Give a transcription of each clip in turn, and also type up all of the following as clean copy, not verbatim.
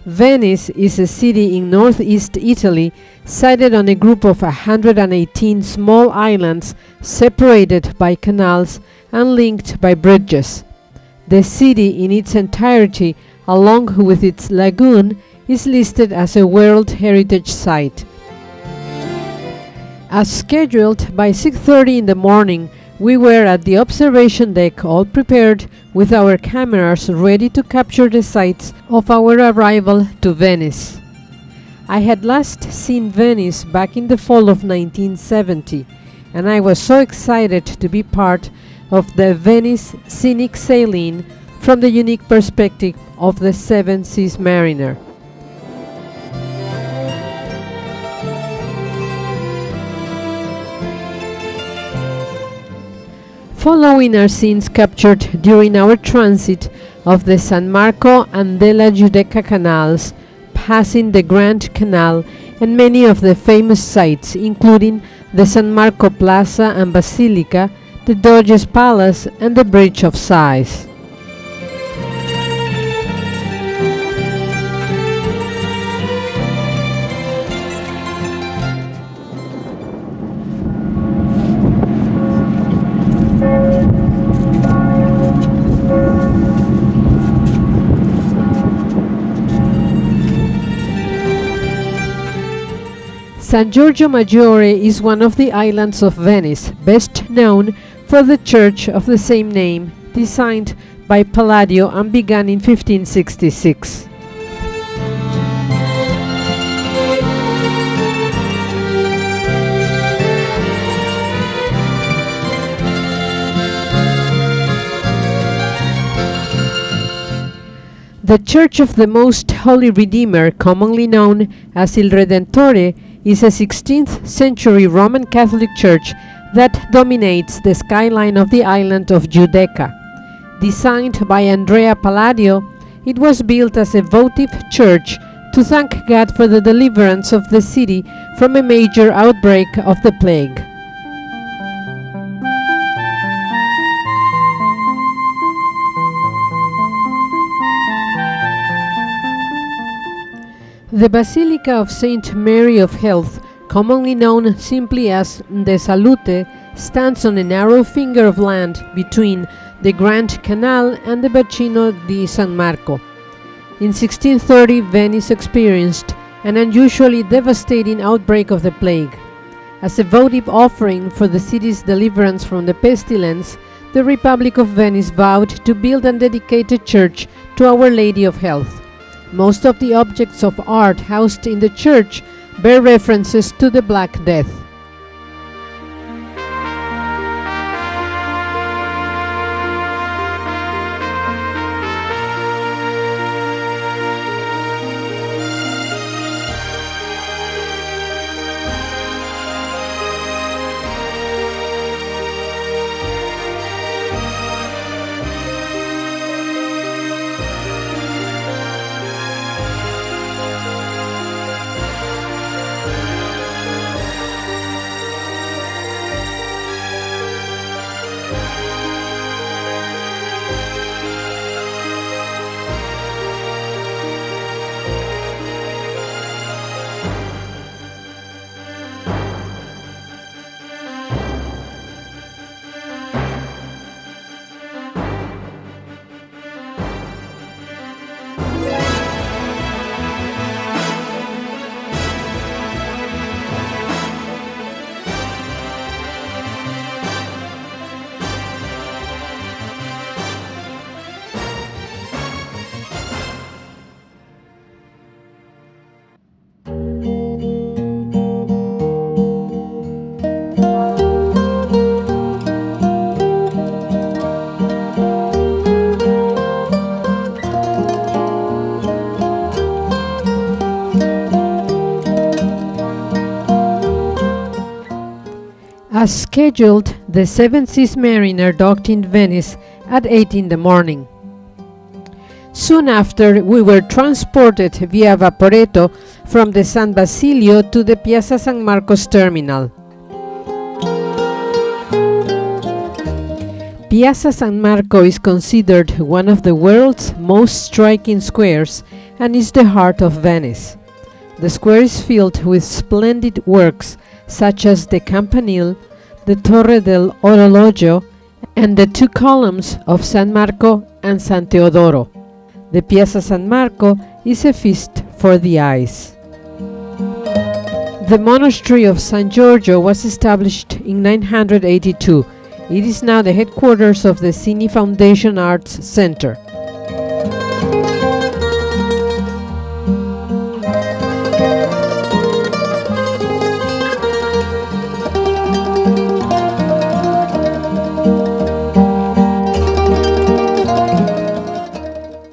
Venice is a city in northeast Italy, sited on a group of 118 small islands separated by canals and linked by bridges. The city in its entirety, along with its lagoon, is listed as a World Heritage Site. As scheduled, by 6:30 in the morning, we were at the observation deck, all prepared with our cameras ready to capture the sights of our arrival to Venice. I had last seen Venice back in the fall of 1970, and I was so excited to be part of the Venice scenic sailing from the unique perspective of the Seven Seas mariner. Following are scenes captured during our transit of the San Marco and della Giudecca canals, passing the Grand Canal and many of the famous sites, including the San Marco Plaza and Basilica, the Doge's Palace, and the Bridge of Sighs. San Giorgio Maggiore is one of the islands of Venice, best known for the church of the same name, designed by Palladio and begun in 1566. The Church of the Most Holy Redeemer, commonly known as Il Redentore, is a 16th century Roman Catholic church that dominates the skyline of the island of Giudecca. Designed by Andrea Palladio, it was built as a votive church to thank God for the deliverance of the city from a major outbreak of the plague. The Basilica of Saint Mary of Health, commonly known simply as De Salute, stands on a narrow finger of land between the Grand Canal and the Bacino di San Marco. In 1630, Venice experienced an unusually devastating outbreak of the plague. As a votive offering for the city's deliverance from the pestilence, the Republic of Venice vowed to build and dedicate a church to Our Lady of Health. Most of the objects of art housed in the church bear references to the Black Death. As scheduled, the Seven Seas mariner docked in Venice at 8 in the morning. Soon after, we were transported via Vaporetto from the San Basilio to the Piazza San Marco's terminal. Piazza San Marco is considered one of the world's most striking squares, and is the heart of Venice. The square is filled with splendid works such as the Campanile, the Torre del Orologio, and the two columns of San Marco and San Teodoro. The Piazza San Marco is a feast for the eyes. The monastery of San Giorgio was established in 982. It is now the headquarters of the Cini Foundation Arts Center.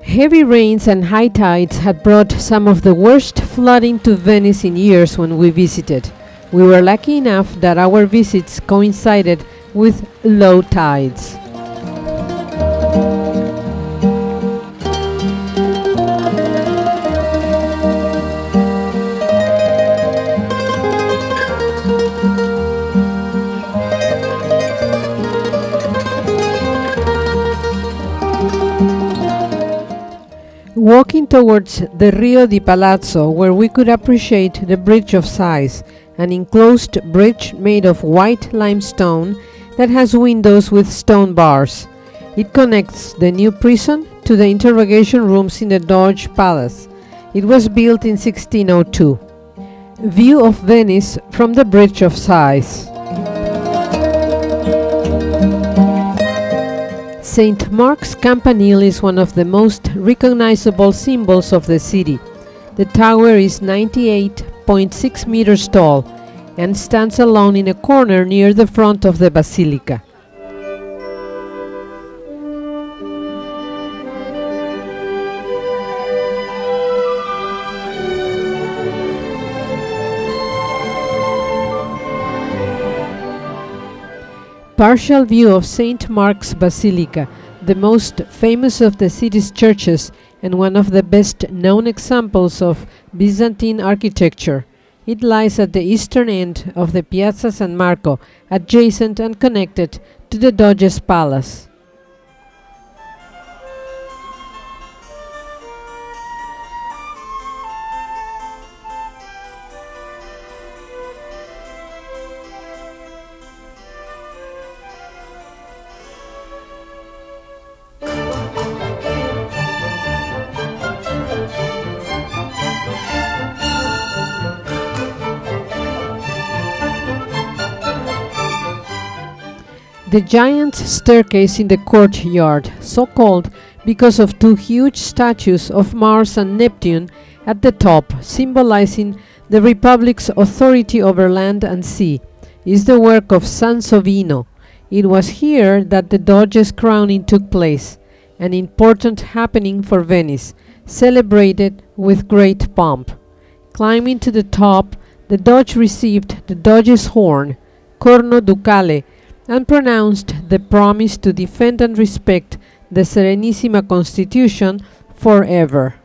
Heavy rains and high tides had brought some of the worst flooding to Venice in years when we visited. We were lucky enough that our visits coincided with low tides. Walking towards the Rio di Palazzo, where we could appreciate the Bridge of Sighs, an enclosed bridge made of white limestone that has windows with stone bars. It connects the new prison to the interrogation rooms in the Doge Palace. It was built in 1602. View of Venice from the Bridge of Sighs. St. Mark's Campanile is one of the most recognizable symbols of the city. The tower is 98.6 meters tall and stands alone in a corner near the front of the basilica. Partial view of St. Mark's Basilica, the most famous of the city's churches and one of the best known examples of Byzantine architecture. It lies at the eastern end of the Piazza San Marco, adjacent and connected to the Doge's Palace. The giant staircase in the courtyard, so called because of two huge statues of Mars and Neptune at the top, symbolizing the Republic's authority over land and sea, is the work of Sansovino. It was here that the Doge's crowning took place, an important happening for Venice, celebrated with great pomp. Climbing to the top, the Doge received the Doge's horn, Corno Ducale, and pronounced the promise to defend and respect the Serenissima Constitution forever.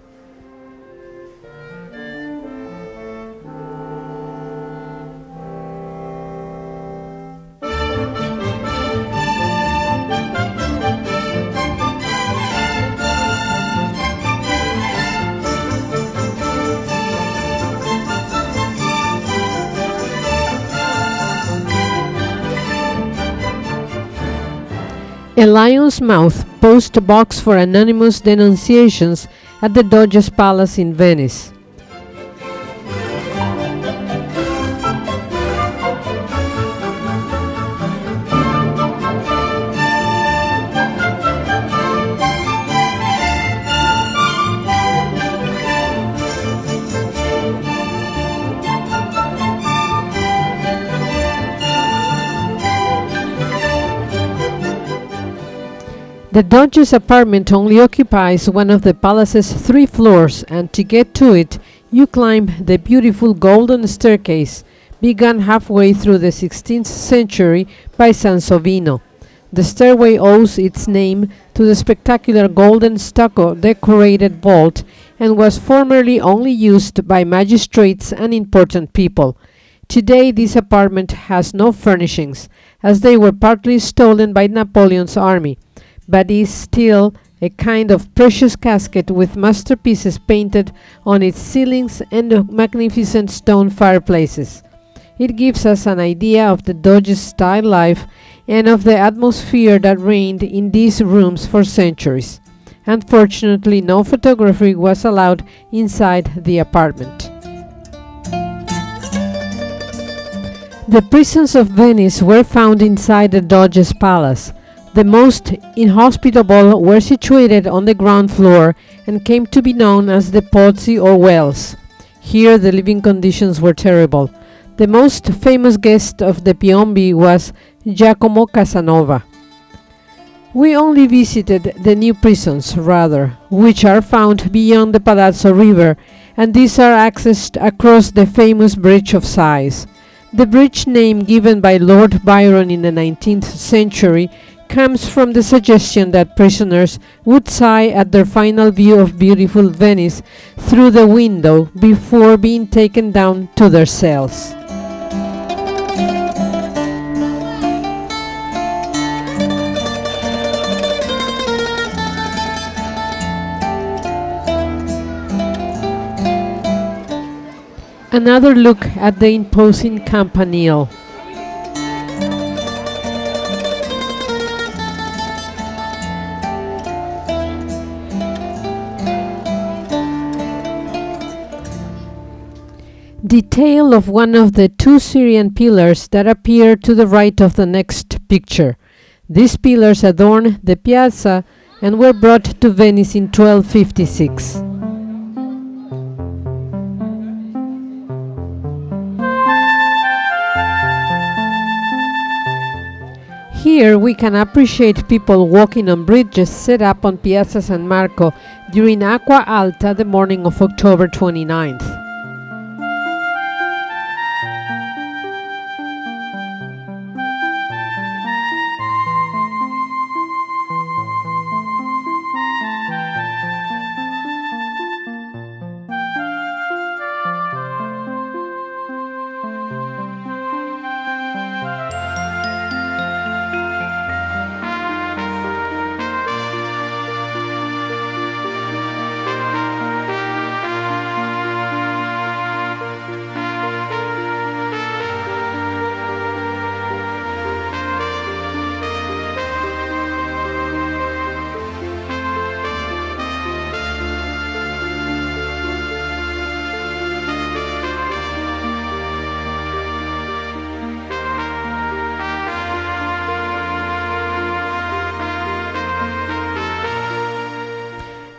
A lion's mouth post box for anonymous denunciations at the Doge's Palace in Venice. The Doge's apartment only occupies one of the palace's 3 floors, and to get to it, you climb the beautiful golden staircase, begun halfway through the 16th century by Sansovino. The stairway owes its name to the spectacular golden stucco decorated vault and was formerly only used by magistrates and important people. Today this apartment has no furnishings, as they were partly stolen by Napoleon's army, but is still a kind of precious casket with masterpieces painted on its ceilings and magnificent stone fireplaces. It gives us an idea of the Doge's style life and of the atmosphere that reigned in these rooms for centuries. Unfortunately, no photography was allowed inside the apartment. The prisons of Venice were found inside the Doge's palace. The most inhospitable were situated on the ground floor and came to be known as the pozzi or wells. Here the living conditions were terrible. The most famous guest of the Piombi was Giacomo Casanova. We only visited the new prisons, rather, which are found beyond the Palazzo River, and these are accessed across the famous Bridge of Sighs. The bridge name given by Lord Byron in the 19th century comes from the suggestion that prisoners would sigh at their final view of beautiful Venice through the window before being taken down to their cells. Another look at the imposing campanile. Detail of one of the two Syrian pillars that appear to the right of the next picture. These pillars adorn the piazza and were brought to Venice in 1256. Here we can appreciate people walking on bridges set up on Piazza San Marco during Acqua Alta the morning of October 29th.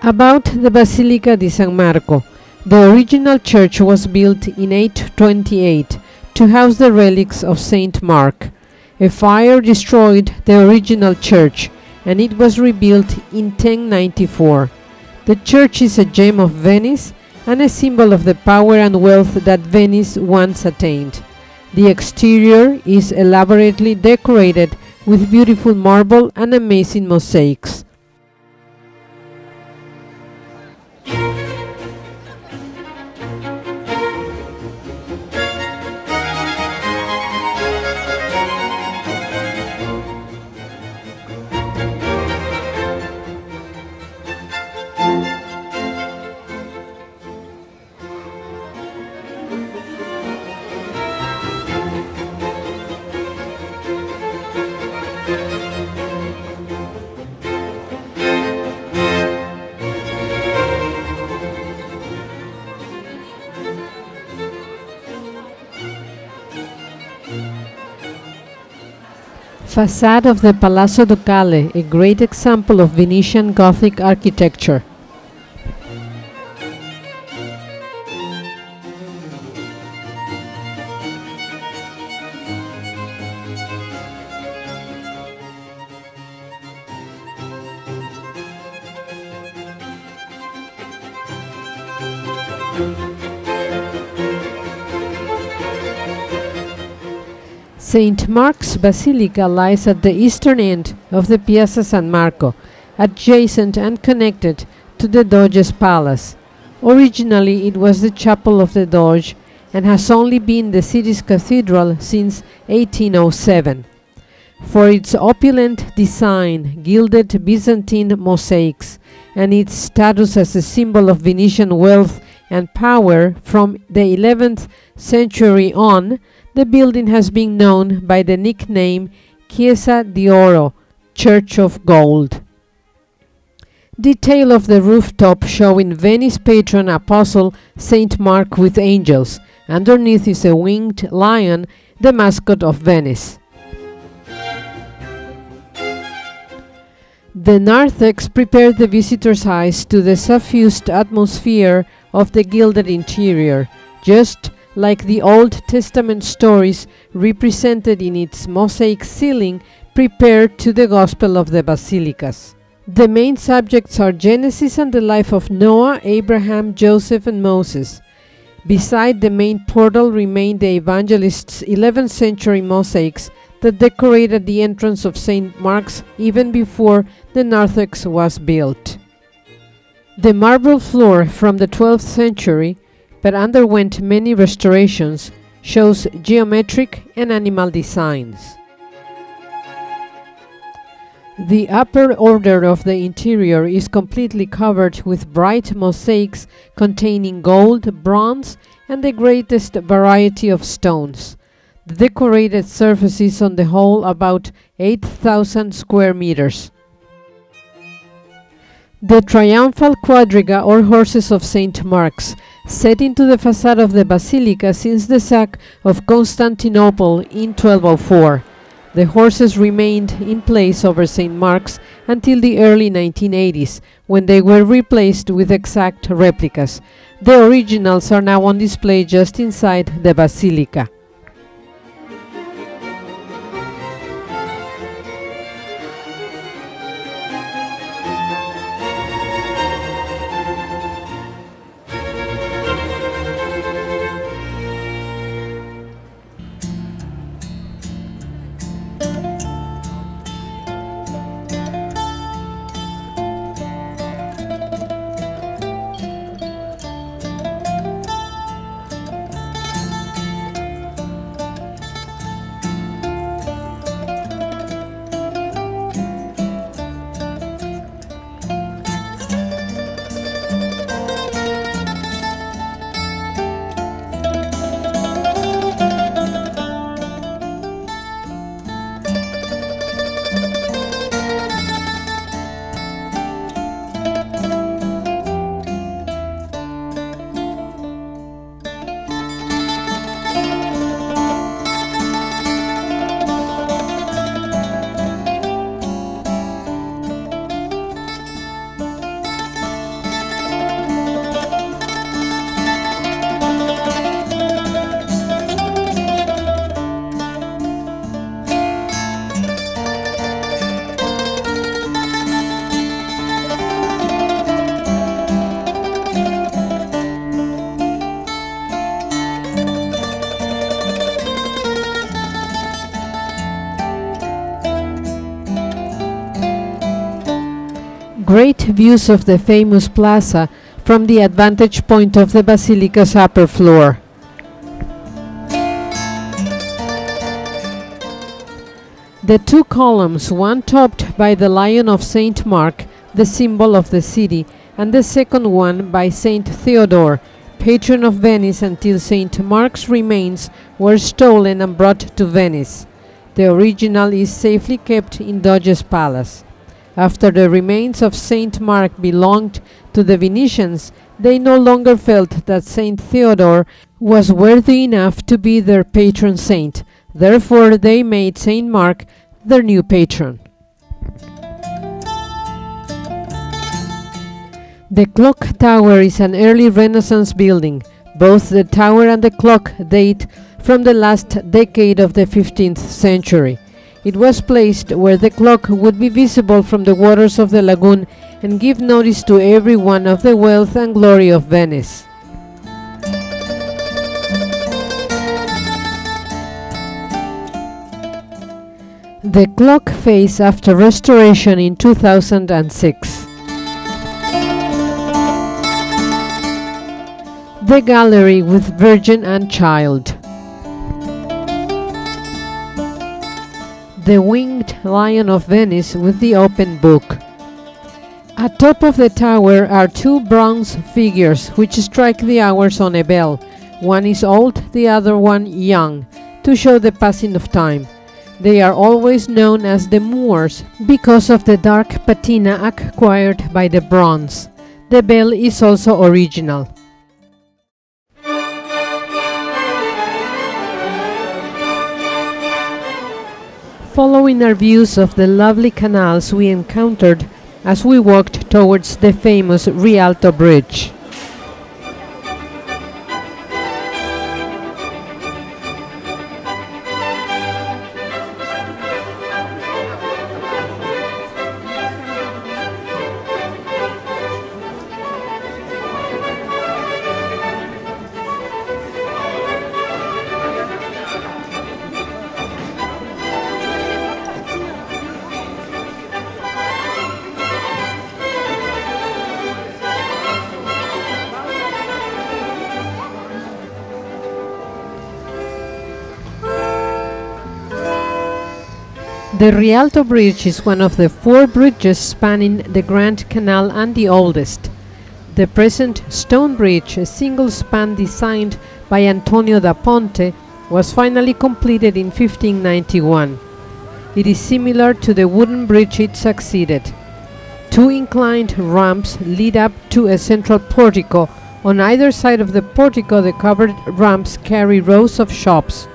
About the Basilica di San Marco. The original church was built in 828 to house the relics of Saint Mark. A fire destroyed the original church and it was rebuilt in 1094. The church is a gem of Venice and a symbol of the power and wealth that Venice once attained. The exterior is elaborately decorated with beautiful marble and amazing mosaics. Facade of the Palazzo Ducale, a great example of Venetian Gothic architecture. St. Mark's Basilica lies at the eastern end of the Piazza San Marco, adjacent and connected to the Doge's palace. Originally it was the chapel of the Doge and has only been the city's cathedral since 1807. for its opulent design, gilded Byzantine mosaics, and its status as a symbol of Venetian wealth and power. From the 11th century on, the building has been known by the nickname Chiesa di Oro, Church of Gold. Detail of the rooftop showing Venice patron apostle Saint Mark with angels. Underneath is a winged lion, the mascot of Venice. The narthex prepared the visitor's eyes to the suffused atmosphere of the gilded interior, just like the Old Testament stories represented in its mosaic ceiling prepared to the Gospel of the Basilicas. The main subjects are Genesis and the life of Noah, Abraham, Joseph, and Moses. Beside the main portal remain the evangelist's 11th century mosaics that decorated the entrance of St. Mark's even before the narthex was built. The marble floor from the 12th century, but underwent many restorations, shows geometric and animal designs. The upper order of the interior is completely covered with bright mosaics containing gold, bronze, and the greatest variety of stones. The decorated surface is on the whole about 8,000 square meters. The triumphal quadriga or horses of St. Mark's, set into the facade of the basilica since the sack of Constantinople in 1204. The horses remained in place over St. Mark's until the early 1980s, when they were replaced with exact replicas. The originals are now on display just inside the basilica. Great views of the famous plaza from the advantage point of the basilica's upper floor. The two columns, one topped by the Lion of St. Mark, the symbol of the city, and the second one by St. Theodore, patron of Venice until St. Mark's remains were stolen and brought to Venice. The original is safely kept in Doge's Palace. After the remains of St. Mark belonged to the Venetians, they no longer felt that St. Theodore was worthy enough to be their patron saint. Therefore, they made St. Mark their new patron. The clock tower is an early Renaissance building. Both the tower and the clock date from the last decade of the 15th century. It was placed where the clock would be visible from the waters of the lagoon and give notice to everyone of the wealth and glory of Venice. The clock face after restoration in 2006. The gallery with Virgin and Child. the winged lion of Venice with the open book. Atop of the tower are two bronze figures which strike the hours on a bell. One is old, the other one young, to show the passing of time. They are always known as the Moors because of the dark patina acquired by the bronze. The bell is also original. Following our views of the lovely canals we encountered as we walked towards the famous Rialto Bridge. The Rialto Bridge is one of the 4 bridges spanning the Grand Canal and the oldest. The present stone bridge, a single span designed by Antonio da Ponte, was finally completed in 1591. It is similar to the wooden bridge it succeeded. 2 inclined ramps lead up to a central portico. On either side of the portico, the covered ramps carry rows of shops.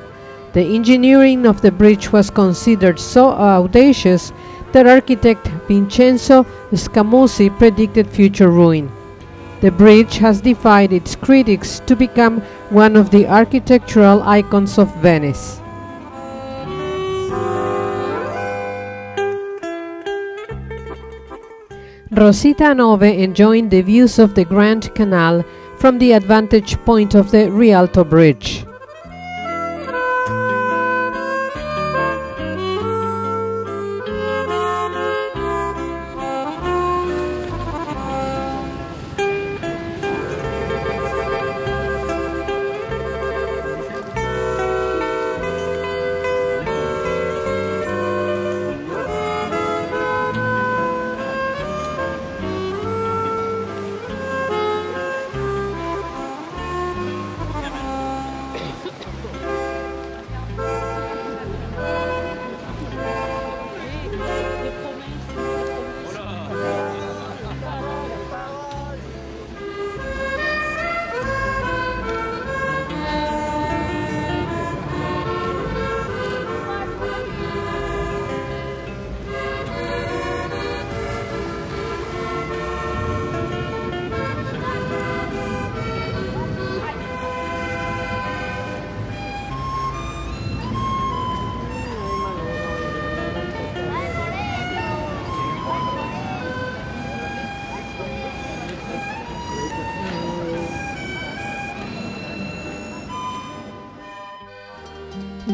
The engineering of the bridge was considered so audacious that architect Vincenzo Scamozzi predicted future ruin. The bridge has defied its critics to become one of the architectural icons of Venice. Rosita and Ove enjoying the views of the Grand Canal from the advantage point of the Rialto Bridge.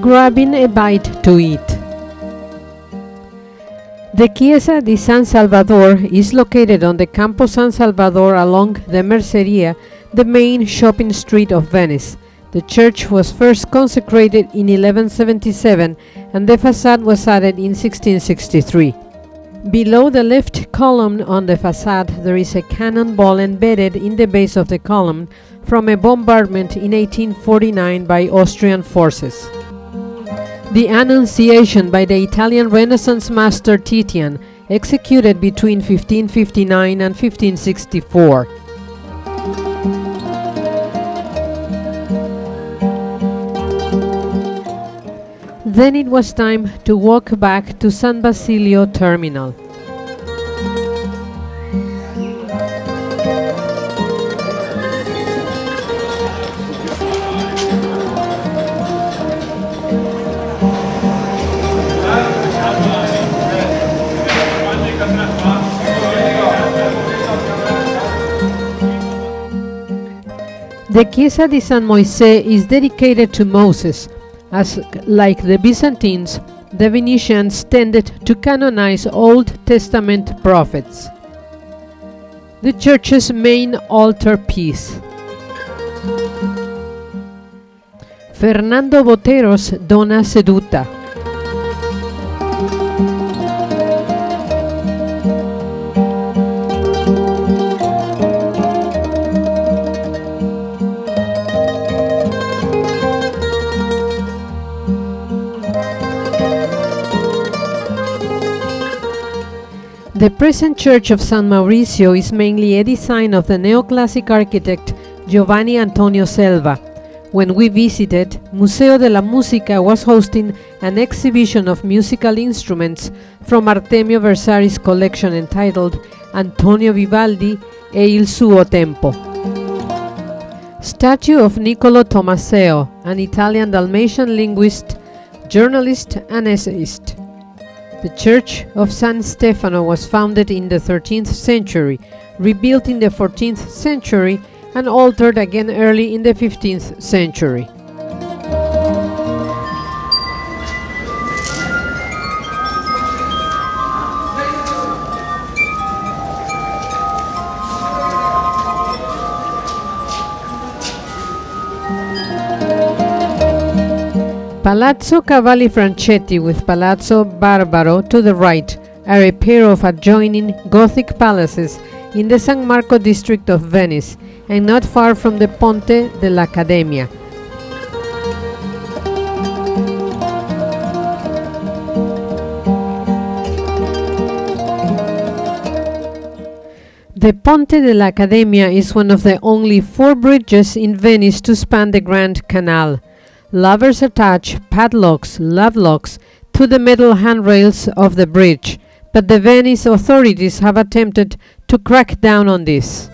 Grabbing a bite to eat. The Chiesa di San Salvador is located on the Campo San Salvador along the Merceria, the main shopping street of Venice. The church was first consecrated in 1177 and the facade was added in 1663. Below the left column on the facade there is a cannonball embedded in the base of the column from a bombardment in 1849 by Austrian forces. The Annunciation by the Italian Renaissance master Titian, executed between 1559 and 1564. Then it was time to walk back to San Basilio Terminal. The Chiesa di San Moisè is dedicated to Moses, as, like the Byzantines, the Venetians tended to canonize Old Testament prophets. The church's main altarpiece. Fernando Botero's Donna Seduta. The present church of San Mauricio is mainly a design of the neoclassic architect Giovanni Antonio Selva. When we visited, Museo de la Musica was hosting an exhibition of musical instruments from Artemio Versari's collection entitled Antonio Vivaldi e il suo tempo. Statue of Niccolo Tomaseo, an Italian Dalmatian linguist, journalist and essayist. The Church of San Stefano was founded in the 13th century, rebuilt in the 14th century, and altered again early in the 15th century. Palazzo Cavalli Franchetti with Palazzo Barbaro to the right are a pair of adjoining Gothic palaces in the San Marco district of Venice and not far from the Ponte dell'Accademia. The Ponte dell'Accademia is one of the only 4 bridges in Venice to span the Grand Canal. Lovers attach padlocks, love locks, to the metal handrails of the bridge, but the Venice authorities have attempted to crack down on this.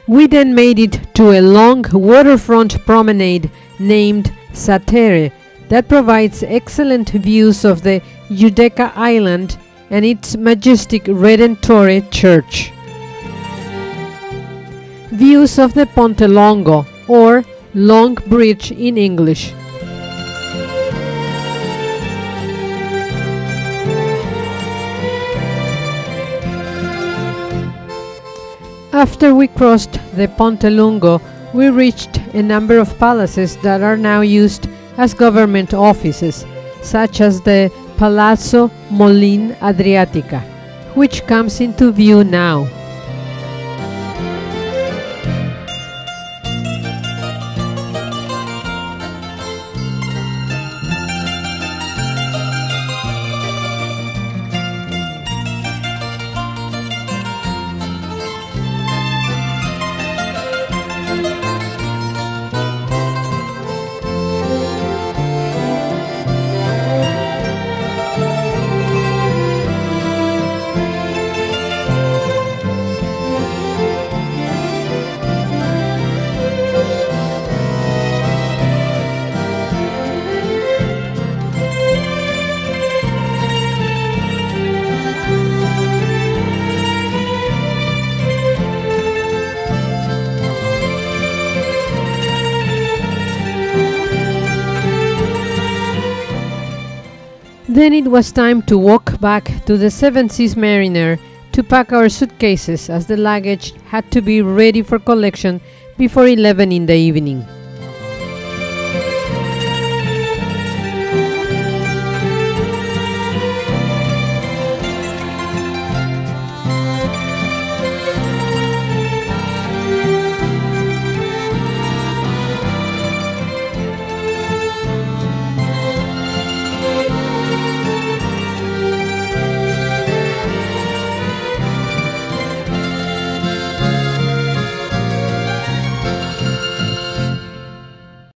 We then made it to a long waterfront promenade named Satere that provides excellent views of the Giudecca Island and its majestic Redentore church. Views of the Ponte Longo, or Long Bridge in English. After we crossed the Ponte Lungo, we reached a number of palaces that are now used as government offices, such as the Palazzo Molin Adriatica, which comes into view now. Then it was time to walk back to the Seven Seas Mariner to pack our suitcases, as the luggage had to be ready for collection before 11 in the evening.